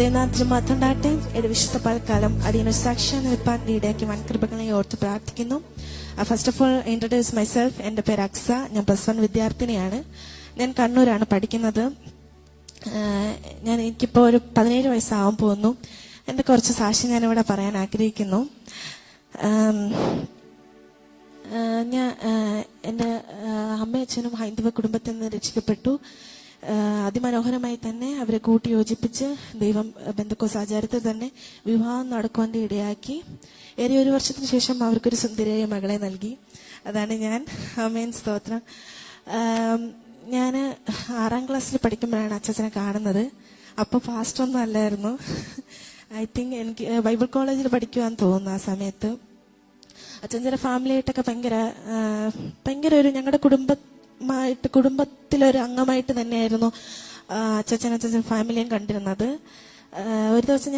ദൈവനാമത്തിന് മഹത്വമുണ്ടാകട്ടെ. ഒരു വിശുദ്ധ പൽക്കാലം അടിയനൊരു സാക്ഷ്യം നിൽപ്പാൻ ഇടയാക്കി വൻകൃപകളെ ഓർത്ത് പ്രാർത്ഥിക്കുന്നു. First of all introduce myself. എൻ്റെ പേര് അക്സ. ഞാൻ +1 വിദ്യാർത്ഥിനിയാണ്. ഞാൻ കണ്ണൂരാണ് പഠിക്കുന്നത്. എനിക്കിപ്പോൾ ഒരു 17 വയസ്സാവാൻ പോകുന്നു. എൻ്റെ കുറച്ച് സാക്ഷ്യം ഞാനിവിടെ പറയാൻ ആഗ്രഹിക്കുന്നു. എൻ്റെ അമ്മയും അച്ഛനും ഹൈന്ദവ കുടുംബത്തിൽ നിന്ന് രക്ഷിക്കപ്പെട്ടു. അതിമനോഹരമായി തന്നെ അവരെ കൂട്ടി യോജിപ്പിച്ച് ദൈവം പെന്തക്കോസ്ത് ആചാരത്തിൽ തന്നെ വിവാഹം നടക്കുവാൻ ഇടയാക്കി. ഏറെ ഒരു വർഷത്തിന് ശേഷം അവർക്കൊരു സുന്ദരിയായ മകളെ നൽകി. അതാണ് ഞാൻ. ആമേൻ, സ്തോത്രം. ഞാൻ 6ാം ക്ലാസ്സിൽ പഠിക്കുമ്പോഴാണ് അച്ഛനെ കാണുന്നത്. അപ്പോൾ ഫാസ്റ്റൊന്നും അല്ലായിരുന്നു. ഐ തിങ്ക് എനിക്ക് ബൈബിൾ കോളേജിൽ പഠിക്കുവാൻ തോന്നുന്നു. ആ സമയത്ത് അച്ഛൻ്റെ ഫാമിലിയായിട്ടൊക്കെ ഭയങ്കര ഒരു ഞങ്ങളുടെ കുടുംബത്തിലൊരു അംഗമായിട്ട് തന്നെയായിരുന്നു അച്ഛൻ ഫാമിലിയും കണ്ടിരുന്നത്. ഒരു ദിവസം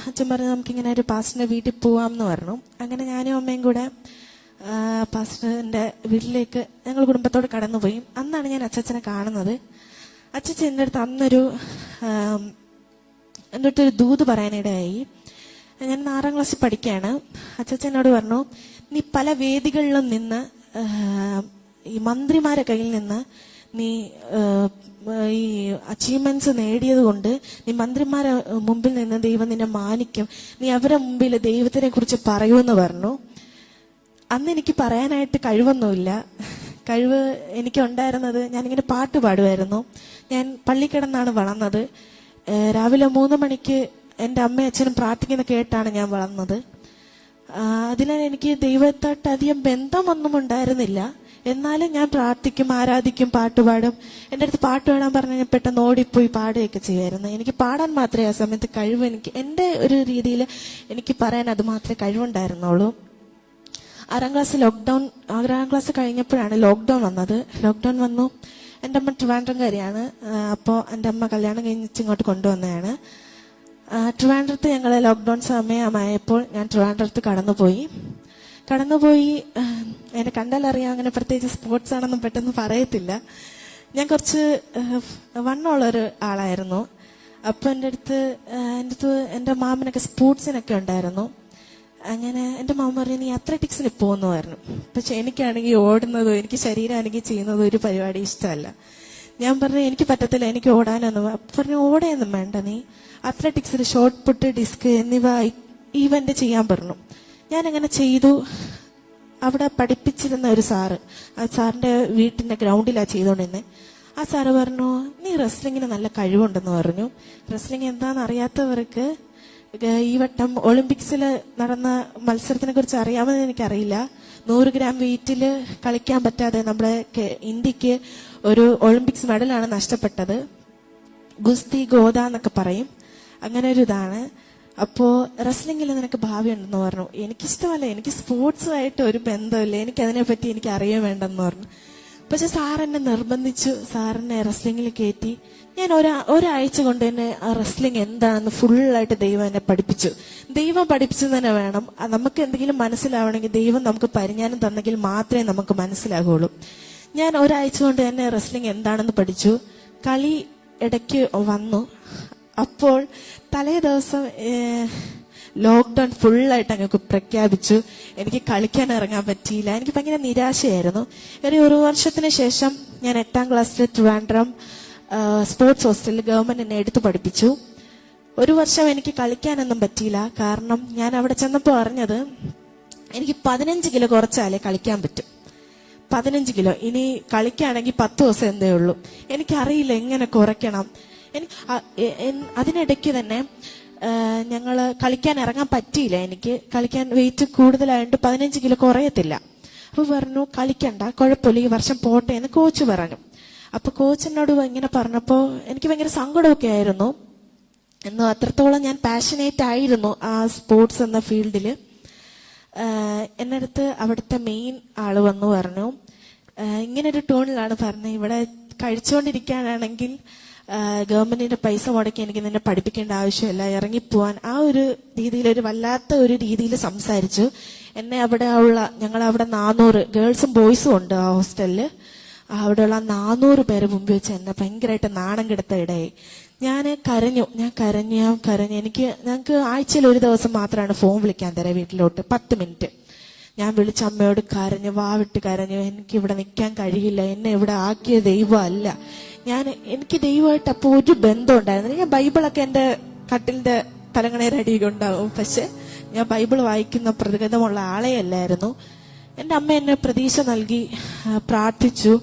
അച്ഛൻ പറഞ്ഞു നമുക്കിങ്ങനെ ഒരു പാസ്റ്ററിന്റെ വീട്ടിൽ പോവാം എന്ന് പറഞ്ഞു. അങ്ങനെ ഞാനും അമ്മയും കൂടെ പാസ്റ്ററിന്റെ വീട്ടിലേക്ക് ഞങ്ങൾ കുടുംബത്തോട് കടന്നുപോയി. അന്നാണ് ഞാൻ അച്ഛനെ കാണുന്നത്. അച്ഛൻ എൻ്റെ അടുത്ത് അന്നൊരു എൻ്റെ അടുത്തൊരു ദൂത് പറയാനിടയായി. ഞാൻ 6ാം ക്ലാസ്സിൽ പഠിക്കുകയാണ്. അച്ഛനോട് പറഞ്ഞു, നീ പല വേദികളിലും നിന്ന് ഈ മന്ത്രിമാരെ കയ്യിൽ നിന്ന് നീ ഈ അച്ചീവ്മെന്റ്സ് നേടിയത് കൊണ്ട് നീ മന്ത്രിമാരെ മുമ്പിൽ നിന്ന് ദൈവം നിന്നെ മാനിക്കും. നീ അവരുടെ മുമ്പിൽ ദൈവത്തിനെ കുറിച്ച് പറയൂന്ന് പറഞ്ഞു. അന്ന് എനിക്ക് പറയാനായിട്ട് കഴിവൊന്നുമില്ല. കഴിവ് എനിക്കുണ്ടായിരുന്നത് ഞാനിങ്ങനെ പാട്ട് പാടുമായിരുന്നു. ഞാൻ പള്ളി കിടന്നാണ് വളർന്നത്. രാവിലെ 3 മണിക്ക് എൻ്റെ അമ്മയും അച്ഛനും പ്രാർത്ഥിക്കുന്ന കേട്ടാണ് ഞാൻ വളർന്നത്. അതിനാൽ എനിക്ക് ദൈവത്തായിട്ട് അധികം ബന്ധമൊന്നും ഉണ്ടായിരുന്നില്ല. എന്നാലും ഞാൻ പ്രാർത്ഥിക്കും, ആരാധിക്കും, പാട്ടുപാടും. എൻ്റെ അടുത്ത് പാട്ട് പാടാൻ പറഞ്ഞാൽ ഞാൻ പെട്ടെന്ന് ഓടിപ്പോയി പാടുകയൊക്കെ ചെയ്യുമായിരുന്നു. എനിക്ക് പാടാൻ മാത്രമേ ആ സമയത്ത് കഴിവ്, എനിക്ക് എൻ്റെ ഒരു രീതിയിൽ എനിക്ക് പറയാൻ അത് മാത്രമേ കഴിവുണ്ടായിരുന്നുള്ളൂ. 6ാം ക്ലാസ് കഴിഞ്ഞപ്പോഴാണ് ലോക്ക്ഡൗൺ വന്നത്. ലോക്ക്ഡൗൺ വന്നു. എൻ്റെ അമ്മ ട്രിവാൻഡ്രംകാരിയാണ്. അപ്പോൾ എൻ്റെ അമ്മ കല്യാണം കഴിഞ്ഞിട്ട് ഇങ്ങോട്ട് കൊണ്ടുവന്നതാണ്. ട്രിവാൻഡ്രത്ത് ഞങ്ങൾ ലോക്ക്ഡൗൺ സമയമായപ്പോൾ ഞാൻ ട്രിവാൻഡ്രത്ത് കടന്നുപോയി. എന്നെ കണ്ടാലറിയാം, അങ്ങനെ പ്രത്യേകിച്ച് സ്പോർട്സ് ആണെന്നും പെട്ടെന്ന് പറയത്തില്ല. ഞാൻ കുറച്ച് വണ്ണമുള്ളൊരു ആളായിരുന്നു. അപ്പോൾ എൻ്റെ അടുത്ത് എൻ്റെ മാമനൊക്കെ സ്പോർട്സിനൊക്കെ ഉണ്ടായിരുന്നു. അങ്ങനെ എൻ്റെ മാമ പറഞ്ഞു, നീ അത്ലറ്റിക്സിന് പോകുന്നു പറഞ്ഞു. പക്ഷെ എനിക്കാണെങ്കിൽ ഓടുന്നതോ എനിക്ക് ശരീരമാണെങ്കിൽ ചെയ്യുന്നതോ ഒരു പരിപാടി ഇഷ്ടമല്ല. ഞാൻ പറഞ്ഞു, എനിക്ക് പറ്റത്തില്ല, എനിക്ക് ഓടാനൊന്നും. പറഞ്ഞു, ഓടയൊന്നും വേണ്ട, നീ അത്ലറ്റിക്സിൽ ഷോർട്ട് പുട്ട്, ഡിസ്ക് എന്നിവ ഈവന്റ് ചെയ്യാൻ പറഞ്ഞു. ഞാനങ്ങനെ ചെയ്തു. അവിടെ പഠിപ്പിച്ചിരുന്ന ഒരു സാറ്, ആ സാറിന്റെ വീട്ടിന്റെ ഗ്രൗണ്ടിലാണ് ചെയ്തോണ്ടിരുന്നത്. ആ സാറ് പറഞ്ഞു, നീ റെസ്ലിങ്ങിന് നല്ല കഴിവുണ്ടെന്ന് പറഞ്ഞു. റെസ്ലിംഗ് എന്താണെന്ന് അറിയാത്തവർക്ക്, ഈ വട്ടം ഒളിമ്പിക്സിൽ നടന്ന മത്സരത്തിനെ കുറിച്ച് അറിയാമെന്ന് എനിക്കറിയില്ല. 100 ഗ്രാം വെയിറ്റില് കളിക്കാൻ പറ്റാതെ നമ്മുടെ ഇന്ത്യക്ക് ഒരു ഒളിമ്പിക്സ് മെഡലാണ് നഷ്ടപ്പെട്ടത്. ഗുസ്തി ഗോദ എന്നൊക്കെ പറയും. അങ്ങനെ ഒരു ഇതാണ്. അപ്പോ റെസ്ലിംഗിൽ നിനക്ക് ഭാവി ഉണ്ടെന്ന് പറഞ്ഞു. എനിക്കിഷ്ടമല്ല, എനിക്ക് സ്പോർട്സുമായിട്ട് ഒരു ബന്ധമില്ല, എനിക്ക് അതിനെപ്പറ്റി എനിക്ക് അറിയാൻ വേണ്ടെന്ന് പറഞ്ഞു. പക്ഷെ സാർ എന്നെ നിർബന്ധിച്ചു. സാറിനെ റെസ്ലിംഗിൽ കയറ്റി. ഞാൻ ഒരാഴ്ച കൊണ്ട് തന്നെ ആ റെസ്ലിംഗ് എന്താണെന്ന് ഫുള്ളായിട്ട് ദൈവം എന്നെ പഠിപ്പിച്ചു. ദൈവം പഠിപ്പിച്ചു തന്നെ വേണം. നമുക്ക് എന്തെങ്കിലും മനസ്സിലാവണമെങ്കിൽ ദൈവം നമുക്ക് പരിജ്ഞാനം തന്നെങ്കിൽ മാത്രമേ നമുക്ക് മനസ്സിലാകുള്ളൂ. ഞാൻ ഒരാഴ്ച കൊണ്ട് തന്നെ റെസ്ലിംഗ് എന്താണെന്ന് പഠിച്ചു. കളി ഇടയ്ക്ക് വന്നു. അപ്പോൾ തലേ ദിവസം ലോക്ക്ഡൗൺ ഫുള്ളായിട്ട് അങ്ങ് പ്രഖ്യാപിച്ചു. എനിക്ക് കളിക്കാൻ ഇറങ്ങാൻ പറ്റിയില്ല. എനിക്ക് ഭയങ്കര നിരാശയായിരുന്നു. ഒരു വർഷത്തിന് ശേഷം ഞാൻ 8ാം ക്ലാസ്സിൽ ട്രിവാൻഡ്രം സ്പോർട്സ് ഹോസ്റ്റലിൽ ഗവൺമെന്റ് എന്നെ എടുത്തു പഠിപ്പിച്ചു. ഒരു വർഷം എനിക്ക് കളിക്കാനൊന്നും പറ്റിയില്ല. കാരണം ഞാൻ അവിടെ ചെന്നപ്പോൾ അറിഞ്ഞത് എനിക്ക് 15 കിലോ കുറച്ചാലേ കളിക്കാൻ പറ്റും. 15 കിലോ. ഇനി കളിക്കുകയാണെങ്കിൽ 10 ദിവസം എന്തേ ഉള്ളൂ. എനിക്കറിയില്ല എങ്ങനെ കുറയ്ക്കണം. അതിനിടയ്ക്ക് തന്നെ ഞങ്ങള് കളിക്കാൻ ഇറങ്ങാൻ പറ്റിയില്ല. എനിക്ക് കളിക്കാൻ വെയിറ്റ് കൂടുതലായിട്ട് 15 കിലോ കുറയത്തില്ല. അപ്പൊ പറഞ്ഞു, കളിക്കണ്ട, കുഴപ്പമില്ല, ഈ വർഷം പോട്ടെ എന്ന് കോച്ച് പറഞ്ഞു. അപ്പൊ കോച്ചിനോട് ഇങ്ങനെ പറഞ്ഞപ്പോ എനിക്ക് ഭയങ്കര സങ്കടമൊക്കെ ആയിരുന്നു. എന്നോ അത്രത്തോളം ഞാൻ പാഷനേറ്റ് ആയിരുന്നു ആ സ്പോർട്സ് എന്ന ഫീൽഡില്. എന്റെ അടുത്ത് അവിടുത്തെ മെയിൻ ആള് വന്നു പറഞ്ഞു, ഇങ്ങനൊരു ടോണിലാണ് പറഞ്ഞത്, ഇവിടെ കഴിച്ചുകൊണ്ടിരിക്കാനാണെങ്കിൽ ഗവൺമെന്റിന്റെ പൈസ മുടക്കി എനിക്ക് നിന്നെ പഠിപ്പിക്കേണ്ട ആവശ്യമില്ല, ഇറങ്ങിപ്പോവാൻ. ആ ഒരു രീതിയിൽ, ഒരു വല്ലാത്ത ഒരു രീതിയിൽ സംസാരിച്ചു. എന്നെ ഞങ്ങളവിടെ 400 ഗേൾസും ബോയ്സും ഉണ്ട് ആ ഹോസ്റ്റലില്. അവിടെയുള്ള 400 പേര് മുമ്പ് വെച്ച് എന്നെ ഭയങ്കരമായിട്ട് നാണം കെടുത്ത ഇടയായി. ഞാൻ കരഞ്ഞു. ഞങ്ങൾക്ക് ആഴ്ചയിൽ ഒരു ദിവസം മാത്രമാണ് ഫോൺ വിളിക്കാൻ തരാം വീട്ടിലോട്ട്, 10 മിനിറ്റ്. ഞാൻ വിളിച്ച അമ്മയോട് കരഞ്ഞു, വാവിട്ട് കരഞ്ഞു. എനിക്ക് ഇവിടെ നിൽക്കാൻ കഴിയില്ല, എന്നെ ഇവിടെ ആക്കിയ ദൈവമല്ല. എനിക്ക് ദൈവമായിട്ട് അപ്പോൾ ഒരു ബന്ധം ഉണ്ടായിരുന്നില്ല. ഞാൻ ബൈബിളൊക്കെ എന്റെ കട്ടിലിന്റെ തലങ്ങണേരടിയൊക്കെ ഉണ്ടാവും, പക്ഷെ ഞാൻ ബൈബിൾ വായിക്കുന്ന പ്രതിഗതമുള്ള ആളെ അല്ലായിരുന്നു. എന്റെ അമ്മ എന്നെ പ്രതീക്ഷ നൽകി, പ്രാർത്ഥിച്ചു.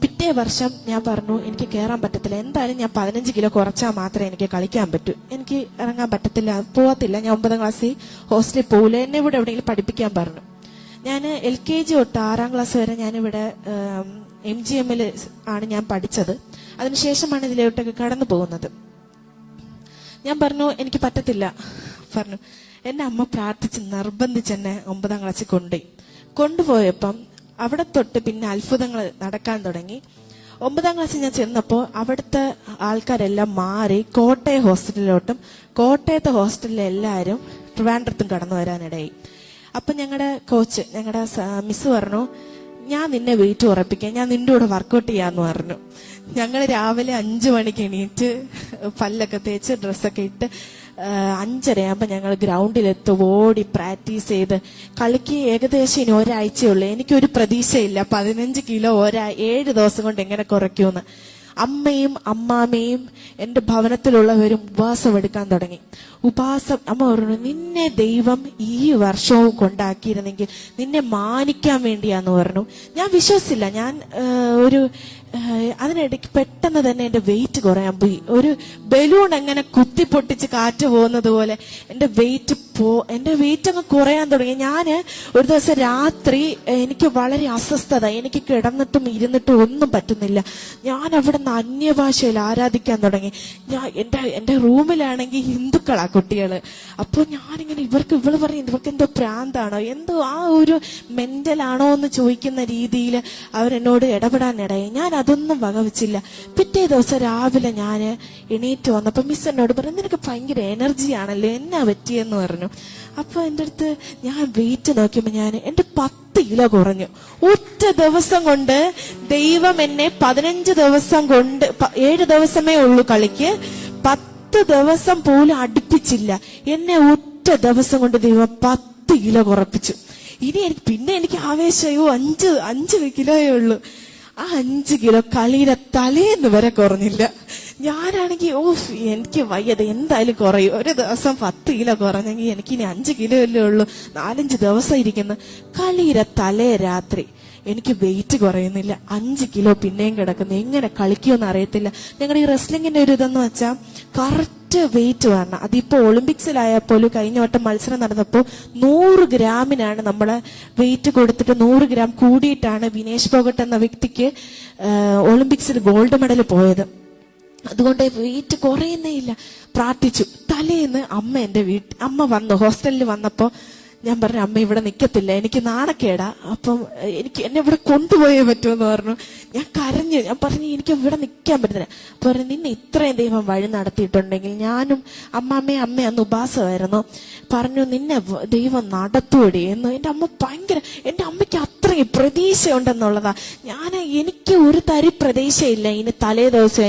പിറ്റേ വർഷം ഞാൻ പറഞ്ഞു എനിക്ക് കയറാൻ പറ്റത്തില്ല, എന്തായാലും ഞാൻ 15 കിലോ കുറച്ചാൽ മാത്രമേ എനിക്ക് കളിക്കാൻ പറ്റൂ, എനിക്ക് ഇറങ്ങാൻ പറ്റത്തില്ല, പോകത്തില്ല, ഞാൻ 9ാം ക്ലാസ്സിൽ ഹോസ്റ്റലിൽ പോകില്ല, എന്നെ ഇവിടെ എവിടെയെങ്കിലും പഠിപ്പിക്കാൻ പറഞ്ഞു. ഞാൻ LKG തൊട്ട് 6ാം ക്ലാസ് വരെ ഞാനിവിടെ MGM ആണ് ഞാൻ പഠിച്ചത്. അതിനുശേഷമാണ് ഇതിലോട്ടൊക്കെ കടന്നു പോകുന്നത്. ഞാൻ പറഞ്ഞു എനിക്ക് പറ്റത്തില്ല പറഞ്ഞു. എന്റെ അമ്മ പ്രാർത്ഥിച്ച് നിർബന്ധിച്ച് എന്നെ 9ാം ക്ലാസ്സിൽ കൊണ്ടുപോയപ്പം അവിടെ തൊട്ട് പിന്നെ അത്ഭുതങ്ങൾ നടക്കാൻ തുടങ്ങി. 9ാം ക്ലാസ്സിൽ ഞാൻ ചെന്നപ്പോൾ അവിടുത്തെ ആൾക്കാരെല്ലാം മാറി കോട്ടയം ഹോസ്റ്റലിലോട്ടും, കോട്ടയത്തെ ഹോസ്റ്റലിലെ എല്ലാവരും ട്രിവാൻഡ്രത്തും കടന്നു വരാനിടയായി. അപ്പൊ ഞങ്ങളുടെ കോച്ച്, ഞങ്ങളുടെ മിസ് പറഞ്ഞു, ഞാൻ നിന്നെ വെയിറ്റ് ഉറപ്പിക്കാം, ഞാൻ നിന്റെ കൂടെ വർക്കൗട്ട് ചെയ്യാന്ന് പറഞ്ഞു. ഞങ്ങൾ രാവിലെ 5 മണിക്ക് എണീറ്റ് പല്ലൊക്കെ തേച്ച് ഡ്രസ്സൊക്കെ ഇട്ട് 5:30 ഞങ്ങൾ ഗ്രൗണ്ടിലെത്തും, ഓടി പ്രാക്ടീസ് ചെയ്ത് കളിക്ക്. ഏകദേശം ഇനി ഒരാഴ്ചയുള്ളൂ. എനിക്കൊരു പ്രതീക്ഷയില്ല 15 കിലോ 7 ദിവസം കൊണ്ട് എങ്ങനെ കുറയ്ക്കുമെന്ന്. അമ്മയും അമ്മാമ്മയും എന്റെ ഭവനത്തിലുള്ളവരും ഉപവാസം എടുക്കാൻ തുടങ്ങി. അമ്മ പറഞ്ഞു, നിന്നെ ദൈവം ഈ വർഷവും കൊണ്ടാക്കിയിരുന്നെങ്കിൽ നിന്നെ മാനിക്കാൻ വേണ്ടിയാന്ന് പറഞ്ഞു. ഞാൻ വിശ്വസിച്ചില്ല. ഞാൻ അതിനിടയ്ക്ക് പെട്ടെന്ന് തന്നെ എന്റെ വെയിറ്റ് കുറയാൻ പോയി. ഒരു ബലൂൺ എങ്ങനെ കുത്തിപ്പൊട്ടിച്ച് കാറ്റ് പോകുന്നത് പോലെ എന്റെ വെയിറ്റ് അങ്ങ് കുറയാൻ തുടങ്ങി. ഞാന് ഒരു ദിവസം രാത്രി എനിക്ക് വളരെ അസ്വസ്ഥത, എനിക്ക് കിടന്നിട്ടും ഇരുന്നിട്ടും ഒന്നും പറ്റുന്നില്ല. ഞാൻ അവിടെ നിന്ന് അന്യഭാഷയിൽ ആരാധിക്കാൻ തുടങ്ങി. എന്റെ റൂമിലാണെങ്കിൽ ഹിന്ദുക്കളാ കുട്ടികള്. അപ്പൊ ഞാനിങ്ങനെ ഇവള് പറയും ഇവർക്ക് എന്തോ പ്രാന്താണോ എന്തോ ആ ഒരു മെന്റലാണോ എന്ന് ചോദിക്കുന്ന രീതിയിൽ അവരെന്നോട് ഇടപെടാനിടയായി. ഞാൻ അതൊന്നും വകവച്ചില്ല. പിറ്റേ ദിവസം രാവിലെ ഞാൻ എണീറ്റ് വന്നപ്പോ മിസ് എന്നോട് പറഞ്ഞു, നിനക്ക് ഭയങ്കര എനർജി ആണല്ലോ, എന്നാ പറ്റിയെന്ന് പറഞ്ഞു. അപ്പൊ എന്റെ അടുത്ത് ഞാൻ വെയിറ്റ് നോക്കിയപ്പോ എന്റെ 10 കിലോ കുറഞ്ഞു. ഒറ്റ ദിവസം കൊണ്ട് ദൈവം എന്നെ 15 ദിവസം കൊണ്ട് 7 ദിവസമേ ഉള്ളൂ കളിക്ക്, 10 ദിവസം പോലും അടുപ്പിച്ചില്ല. എന്നെ ഒറ്റ ദിവസം കൊണ്ട് ദൈവം 10 കിലോ കുറപ്പിച്ചു. പിന്നെ എനിക്ക് ആവേശയോ 5 കിലോയേ ഉള്ളൂ. ആ 5 കിലോ കളിയുടെ തലേന്ന് വരെ കുറഞ്ഞില്ല. ഞാനാണെങ്കിൽ എനിക്ക് വയ്യത് എന്തായാലും കുറയും. ഒരു ദിവസം 10 കിലോ കുറഞ്ഞെങ്കിൽ എനിക്കിനി 5 കിലോ അല്ലേ ഉള്ളൂ, 4-5 ദിവസം ഇരിക്കുന്നു. കളിയുടെ തലേ രാത്രി എനിക്ക് വെയിറ്റ് കുറയുന്നില്ല, 5 കിലോ പിന്നെയും കിടക്കുന്നു. എങ്ങനെ കളിക്കുമെന്ന് അറിയത്തില്ല. ഞങ്ങളുടെ ഈ റെസ്ലിംഗിന്റെ ഒരു ഇതെന്ന് വെച്ചാൽ കറക്റ്റ് വെയിറ്റ് വേണം. അതിപ്പോ ഒളിമ്പിക്സിലായപ്പോലും കഴിഞ്ഞ വട്ടം മത്സരം നടന്നപ്പോൾ 100 ഗ്രാമിനാണ് നമ്മള് വെയിറ്റ് കൊടുത്തിട്ട് 100 ഗ്രാം കൂടിയിട്ടാണ് വിനേഷ് ഫോഗട്ട് എന്ന വ്യക്തിക്ക് ഒളിമ്പിക്സിൽ ഗോൾഡ് മെഡൽ പോയത്. അതുകൊണ്ട് വെയിറ്റ് കുറയുന്നേ ഇല്ല. പ്രാർത്ഥിച്ചു. തലേന്ന് അമ്മ വന്നു. ഹോസ്റ്റലിൽ വന്നപ്പോ ഞാൻ പറഞ്ഞു, അമ്മ ഇവിടെ നിക്കത്തില്ല, എനിക്ക് നാണക്കേടാ, അപ്പം എന്നെ ഇവിടെ കൊണ്ടുപോയേ പറ്റുമെന്ന് പറഞ്ഞു. ഞാൻ കരഞ്ഞു. ഞാൻ പറഞ്ഞു എനിക്ക് ഇവിടെ നിൽക്കാൻ പറ്റുന്നില്ല. അപ്പൊ പറഞ്ഞു, നിന്നെ ഇത്രയും ദൈവം വഴി നടത്തിയിട്ടുണ്ടെങ്കിൽ ഞാനും അമ്മ അന്ന് ഉപാസമായിരുന്നു, പറഞ്ഞു നിന്നെ ദൈവം നടത്തുവടി എന്ന്. എന്റെ അമ്മയ്ക്ക് അത്രയും പ്രതീക്ഷ ഉണ്ടെന്നുള്ളതാ. എനിക്ക് ഒരു തരി പ്രതീക്ഷയില്ല. ഇനി തലേ ദിവസം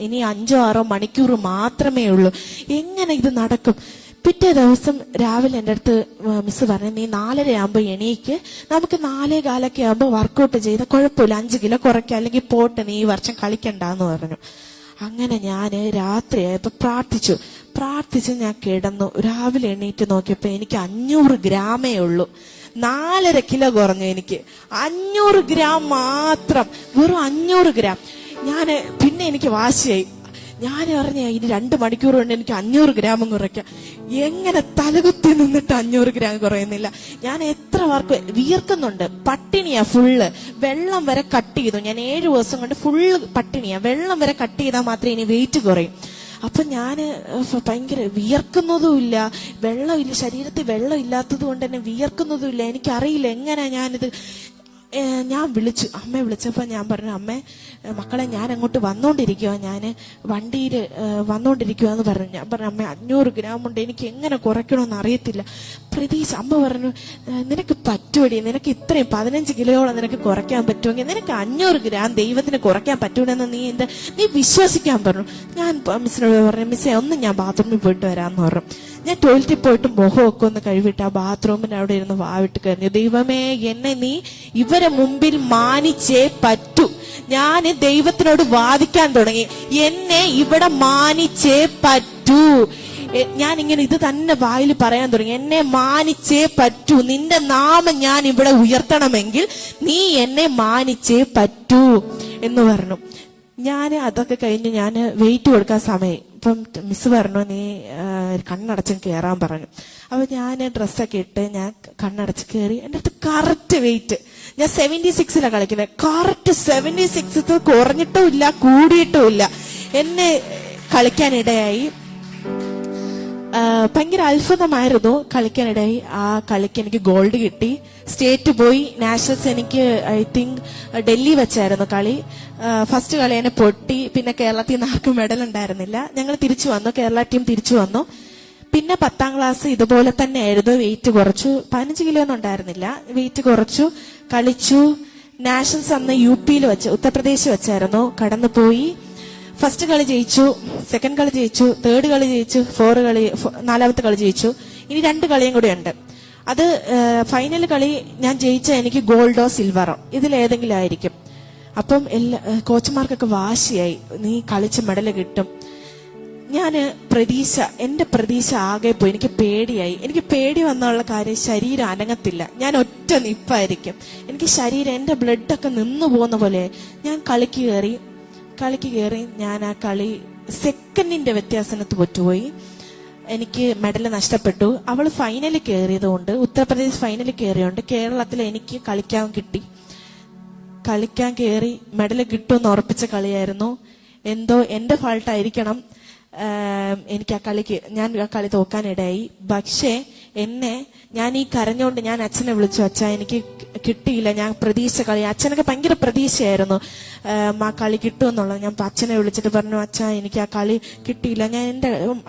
ഇനി 5-6 മണിക്കൂർ മാത്രമേ ഉള്ളൂ, എങ്ങനെ ഇത് നടക്കും? പിറ്റേ ദിവസം രാവിലെ എൻ്റെ അടുത്ത് മിസ് പറഞ്ഞു, നീ 4:30 എണീക്ക്, നമുക്ക് 4:15 ആകുമ്പോൾ വർക്കൗട്ട് ചെയ്ത കുഴപ്പമില്ല, 5 കിലോ കുറയ്ക്കുക, അല്ലെങ്കിൽ പോട്ടെ, നീ ഈ വർഷം കളിക്കണ്ടെന്ന് പറഞ്ഞു. അങ്ങനെ ഞാൻ രാത്രിയായപ്പോ പ്രാർത്ഥിച്ച് ഞാൻ കിടന്നു. രാവിലെ എണീറ്റ് നോക്കിയപ്പോ എനിക്ക് 500 ഗ്രാമേ ഉള്ളൂ. 4.5 കിലോ കുറഞ്ഞു. എനിക്ക് 500 ഗ്രാം മാത്രം, വെറും 500 ഗ്രാം. പിന്നെ എനിക്ക് വാശിയായി. ഞാൻ പറഞ്ഞ ഇനി 2 മണിക്കൂർ കൊണ്ട് എനിക്ക് 500 ഗ്രാമും കുറയ്ക്കാം. എങ്ങനെ തലകുത്തി നിന്നിട്ട് 500 ഗ്രാം കുറയുന്നില്ല. ഞാൻ എത്ര വർക്ക് വിയർക്കുന്നുണ്ട്, പട്ടിണിയാ ഫുള്ള്. വെള്ളം വരെ കട്ട് ചെയ്തു. ഞാൻ 7 ദിവസം കൊണ്ട് ഫുള്ള് പട്ടിണിയാ. വെള്ളം വരെ കട്ട് ചെയ്താൽ മാത്രമേ ഇനി വെയിറ്റ് കുറയും. അപ്പൊ ഞാന് ഭയങ്കര വിയർക്കുന്നതുമില്ല, വെള്ളമില്ല, ശരീരത്തിൽ വെള്ളം ഇല്ലാത്തത് കൊണ്ട് തന്നെ വിയർക്കുന്നതുമില്ല. എനിക്കറിയില്ല എങ്ങനെ ഞാനിത്. ഞാൻ വിളിച്ചു, അമ്മയെ വിളിച്ചപ്പോൾ ഞാൻ പറഞ്ഞു, അമ്മേ മക്കളെ ഞാൻ അങ്ങോട്ട് വന്നോണ്ടിരിക്കുക, ഞാൻ വണ്ടിയിൽ വന്നോണ്ടിരിക്കുക എന്ന് പറഞ്ഞു. ഞാൻ പറഞ്ഞു, അമ്മ 500 ഗ്രാം ഉണ്ട്, എനിക്ക് എങ്ങനെ കുറയ്ക്കണമെന്ന് അറിയത്തില്ല. പ്രതീക്ഷ അമ്മ പറഞ്ഞു, നിനക്ക് പറ്റുമടി, നിനക്ക് ഇത്രയും 15 കിലോയോളം നിനക്ക് കുറയ്ക്കാൻ പറ്റുമെങ്കിൽ നിനക്ക് 500 ഗ്രാം ദൈവത്തിന് കുറയ്ക്കാൻ പറ്റൂലെന്ന് നീ വിശ്വസിക്കാൻ പറഞ്ഞു. ഞാൻ മിസ്സിനോട് പറഞ്ഞു, മിസ്സേ ഒന്ന് ഞാൻ ബാത്റൂമിൽ പോയിട്ട് വരാമെന്ന് പറഞ്ഞു. ഞാൻ ടോയ്ലറ്റിൽ പോയിട്ട് മുഖമൊക്കെ ഒന്ന് കഴിവിട്ട് ആ ബാത്റൂമിന് അവിടെ ഇരുന്ന് വാവിട്ട് കരഞ്ഞു, ദൈവമേ എന്നെ നീ ഇവരെ മുമ്പിൽ മാനിച്ചേ പറ്റൂ. ഞാൻ ദൈവത്തിനോട് വാദിക്കാൻ തുടങ്ങി, എന്നെ ഇവിടെ മാനിച്ചേ പറ്റൂ. ഞാൻ ഇങ്ങനെ ഇത് തന്നെ വായിൽ പറയാൻ തുടങ്ങി, എന്നെ മാനിച്ചേ പറ്റൂ, നിന്റെ നാമം ഞാൻ ഇവിടെ ഉയർത്തണമെങ്കിൽ നീ എന്നെ മാനിച്ചേ പറ്റൂ എന്ന് പറഞ്ഞു. ഞാൻ അതൊക്കെ കഴിഞ്ഞ് ഞാൻ വെയിറ്റ് കൊടുക്കാൻ സമയം. ഇപ്പം മിസ് പറഞ്ഞു, നീ കണ്ണടച്ചും കയറാൻ പറഞ്ഞു. അപ്പൊ ഞാൻ ഡ്രസ്സൊക്കെ ഇട്ട് ഞാൻ കണ്ണടച്ച് കയറി. എൻ്റെ അടുത്ത് കറക്റ്റ് വെയിറ്റ്, ഞാൻ 76 കളിക്കുന്നത്, കറക്റ്റ് 76 കുറഞ്ഞിട്ടും ഇല്ല കൂടിയിട്ടും ഇല്ല. എന്നെ കളിക്കാനിടയായി. ഭയങ്കര അത്ഭുതമായിരുന്നു കളിക്കാനിടയായി. ആ കളിക്ക് എനിക്ക് ഗോൾഡ് കിട്ടി, സ്റ്റേറ്റ് പോയി. നാഷണൽസ് എനിക്ക് ഐ തിങ്ക് ഡൽഹി വെച്ചായിരുന്നു കളി. ഫസ്റ്റ് കളി എന്നെ പൊട്ടി. പിന്നെ കേരളത്തിൽ നിന്ന് ആർക്കും മെഡൽ ഉണ്ടായിരുന്നില്ല. ഞങ്ങൾ തിരിച്ചു വന്നു, കേരള ടീം തിരിച്ചു വന്നു. പിന്നെ 10ാം ക്ലാസ് ഇതുപോലെ തന്നെ ആയിരുന്നു, വെയിറ്റ് കുറച്ചു. 15 കിലോ ഒന്നും ഉണ്ടായിരുന്നില്ല, വെയിറ്റ് കുറച്ചു, കളിച്ചു. നാഷണൽസ് അന്ന് UP വെച്ച്, ഉത്തർപ്രദേശ് വെച്ചായിരുന്നു. കടന്നു പോയി. ഫസ്റ്റ് കളി ജയിച്ചു, സെക്കൻഡ് കളി ജയിച്ചു, തേർഡ് കളി ജയിച്ചു, 4ാമത്തെ കളി ജയിച്ചു. ഇനി 2 കളിയും കൂടെ ഉണ്ട്. അത് ഫൈനൽ കളി ഞാൻ ജയിച്ച എനിക്ക് ഗോൾഡോ സിൽവറോ ഇതിലേതെങ്കിലും ആയിരിക്കും. അപ്പം കോച്ചുമാർക്കൊക്കെ വാശിയായി, നീ കളിച്ച് മെഡൽ കിട്ടും. ഞാന് എന്റെ പ്രതീക്ഷ ആകെ പോയി. എനിക്ക് പേടിയായി. എനിക്ക് പേടി വന്നുള്ള കാര്യം, ശരീരം അനങ്ങത്തില്ല, ഞാൻ ഒറ്റ നിപ്പായിരിക്കും. എനിക്ക് ശരീരം, എന്റെ ബ്ലഡൊക്കെ നിന്നു പോകുന്ന പോലെ. ഞാൻ കളിക്ക് കയറി ഞാൻ ആ കളി സെക്കൻഡിന്റെ വ്യത്യാസത്തിന് തോറ്റുപോയി. എനിക്ക് മെഡൽ നഷ്ടപ്പെട്ടു. അവള് ഫൈനലിൽ കയറിയത് കൊണ്ട്, ഉത്തർപ്രദേശ് ഫൈനലിൽ കയറിയോണ്ട് കേരളത്തിൽ എനിക്ക് കളിക്കാൻ കയറി മെഡൽ കിട്ടുമെന്ന് ഉറപ്പിച്ച കളിയായിരുന്നു. എന്തോ എന്റെ ഫാൾട്ടായിരിക്കണം, എനിക്ക് ഞാൻ ആ കളി തോക്കാനിടയായി. പക്ഷേ ഞാൻ ഈ കരഞ്ഞോണ്ട് ഞാൻ അച്ഛനെ വിളിച്ചു, അച്ഛാ എനിക്ക് കിട്ടിയില്ല, ഞാൻ പ്രതീക്ഷ കളി. അച്ഛനൊക്കെ ഭയങ്കര പ്രതീക്ഷയായിരുന്നു ആ കളി കിട്ടുമെന്നുള്ളത്. ഞാൻ അച്ഛനെ വിളിച്ചിട്ട് പറഞ്ഞു, അച്ഛാ എനിക്ക് ആ കളി കിട്ടിയില്ല.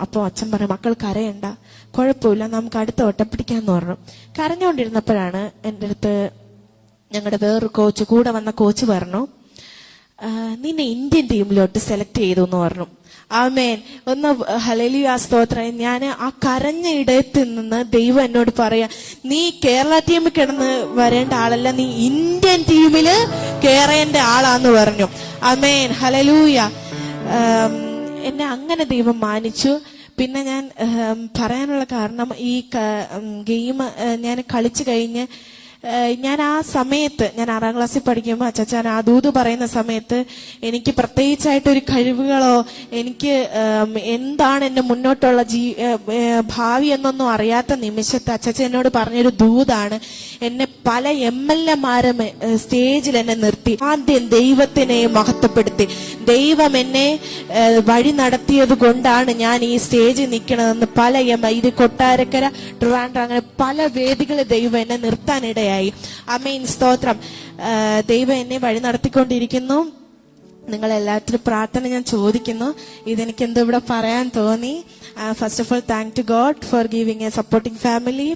അപ്പൊ അച്ഛൻ പറഞ്ഞു, മക്കൾ കരയണ്ട, കുഴപ്പമില്ല, നമുക്ക് അടുത്ത വട്ടം പിടിക്കാന്ന് പറഞ്ഞു. കരഞ്ഞോണ്ടിരുന്നപ്പോഴാണ് എൻ്റെ അടുത്ത് ഞങ്ങളുടെ വേറൊരു കോച്ച്, കൂടെ വന്ന കോച്ച് പറഞ്ഞു, നിന്നെ ഇന്ത്യൻ ടീമിലോട്ട് സെലക്ട് ചെയ്തു എന്ന് പറഞ്ഞു. ആമേൻ, ഒന്ന് ഹല്ലേലൂയ, സ്തോത്രം. ഞാൻ ആ കരഞ്ഞ ഇടത്തിൽ നിന്ന് ദൈവം എന്നോട് പറയാ, നീ കേരള ടീമിൽ കിടന്ന് വരേണ്ട ആളല്ല, നീ ഇന്ത്യൻ ടീമില് കയറേണ്ട ആളാന്ന് പറഞ്ഞു. ആമേൻ, ഹല്ലേലൂയ. എന്നെ അങ്ങനെ ദൈവം മാനിച്ചു. പിന്നെ ഞാൻ പറയാനുള്ള കാരണം, ഈ ഗെയിം ഞാൻ കളിച്ചു കഴിഞ്ഞ് ഞാൻ ആ സമയത്ത്, ഞാൻ 6ാം ക്ലാസ്സിൽ പഠിക്കുമ്പോൾ അച്ചാച്ചൻ ആ ദൂത് പറയുന്ന സമയത്ത് എനിക്ക് പ്രത്യേകിച്ചായിട്ടൊരു കഴിവുകളോ എനിക്ക് എന്താണ് എന്റെ മുന്നോട്ടുള്ള ഭാവി എന്നൊന്നും അറിയാത്ത നിമിഷത്ത് അച്ചാച്ചൻ എന്നോട് പറഞ്ഞൊരു ദൂതാണ്. എന്നെ പല MLA-മാരും സ്റ്റേജിൽ എന്നെ നിർത്തി ആദ്യം ദൈവത്തിനെ മഹത്വപ്പെടുത്തി. ദൈവം എന്നെ വഴി നടത്തിയത് കൊണ്ടാണ് ഞാൻ ഈ സ്റ്റേജിൽ നിൽക്കണതെന്ന് ഇത് കൊട്ടാരക്കര, ട്രിവാൻഡ്രം, അങ്ങനെ പല വേദികളിൽ ദൈവം എന്നെ നിർത്താനിടയായി. ആമേൻ, സ്തോത്രം. ദൈവം എന്നെ വഴി നടത്തിക്കൊണ്ടിരിക്കുന്നു. നിങ്ങളെല്ലാത്തിനും പ്രാർത്ഥന ഞാൻ ചോദിക്കുന്നു. ഇതെനിക്ക് എന്തോ ഇവിടെ പറയാൻ തോന്നി. First of all, thank to God for giving a supporting family.